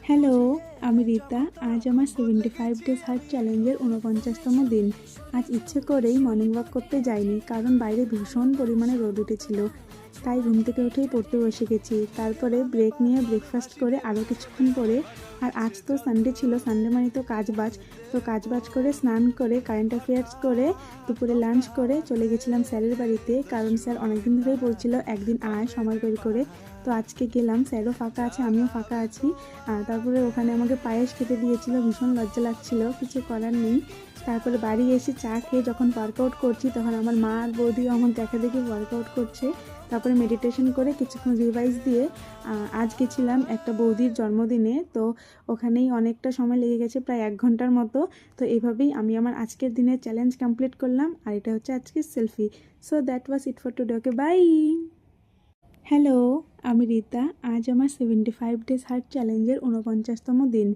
Hello, আমি রীতা। আজ আমার 75 ডেজ হার্ট চ্যালেঞ্জের ৪৯তম দিন। আজ ইচ্ছে করেই মর্নিং ওয়াক করতে যাইনি, কারণ বাইরে ভীষণ পরিমাণে রোদ উঠেছিল। তাই ঘুম থেকে উঠেই পড়তে বসে গেছি। তারপরে ব্রেক নিয়ে ব্রেকফাস্ট করে আরও কিছুক্ষণ পরে, আর আজ তো সানডে ছিল, সানডে মানে তো কাজবাজ করে স্নান করে কারেন্ট অ্যাফেয়ার্স করে দুপুরে লাঞ্চ করে চলে গেছিলাম স্যারের বাড়িতে, কারণ স্যার অনেকদিন ধরেই বলছিল একদিন আয় সময় বের করে। তো আজকে গেলাম, স্যারও ফাঁকা আছে, আমিও ফাঁকা আছি। তারপরে ওখানে আমাকে পায়েস খেতে দিয়েছিল, ভীষণ লজ্জা লাগছিল, কিছু করার নেই। তারপরে বাড়ি এসে চা খেয়ে যখন ওয়ার্কআউট করছি, তখন আমার মা আর বৌদিও আমার দেখা দেখি ওয়ার্কআউট করছে। তারপরে মেডিটেশন করে কিছুক্ষণ রিভাইজ দিয়ে আজ গেছিলাম একটা বৌদির জন্মদিনে। তো ওখানেই অনেকটা সময় লেগে গেছে, প্রায় 1 ঘন্টার মতো। তো এইভাবেই আমি আমার আজকের দিনের চ্যালেঞ্জ কমপ্লিট করলাম, আর এটা হচ্ছে আজকের selfie. So that was it for today. Okay, bye. Hello, আমি রীতা। আজ আমার 75 ডেজ হার্ট চ্যালেঞ্জের ৪৯তম দিন।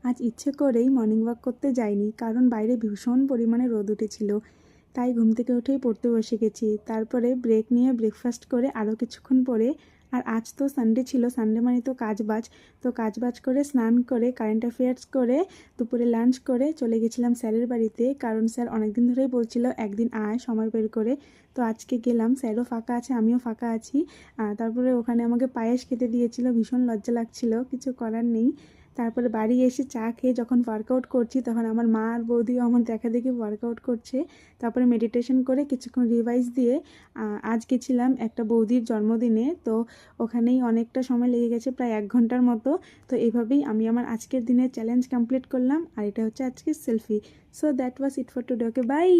আজ ইচ্ছে করেই মর্নিং ওয়াক করতে যাইনি, কারণ বাইরে ভীষণ পরিমাণে রোদ উঠেছিল। তাই ঘুম থেকে উঠেই পড়তে বসে গেছি। তারপরে ব্রেক নিয়ে ব্রেকফাস্ট করে আরও কিছুক্ষণ পরে, আর আজ তো সানডে ছিল, সানডে মানে তো কাজবাজ করে স্নান করে কারেন্ট অ্যাফেয়ার্স করে দুপুরে লাঞ্চ করে চলে গেছিলাম স্যারের বাড়িতে, কারণ স্যার অনেকদিন ধরেই বলছিল একদিন আয় সময় বের করে। তো আজকে গেলাম, স্যারও ফাঁকা আছে, আমিও ফাঁকা আছি। তারপরে ওখানে আমাকে পায়েস খেতে দিয়েছিল, ভীষণ লজ্জা লাগছিল, কিছু করার নেই। তারপরে বাড়ি এসে চা খেয়ে যখন ওয়ার্কআউট করছি, তখন আমার মা আর বৌদিও আমার দেখা দেখি ওয়ার্কআউট করছে। তারপরে মেডিটেশন করে কিছুক্ষণ রিভাইজ দিয়ে আজ গেছিলাম একটা বৌদির জন্মদিনে। তো ওখানেই অনেকটা সময় লেগে গেছে, প্রায় 1 ঘন্টার মতো। তো এইভাবেই আমি আমার আজকের দিনের চ্যালেঞ্জ কমপ্লিট করলাম, আর এটা হচ্ছে আজকের selfie. So that was it for today. Okay, by.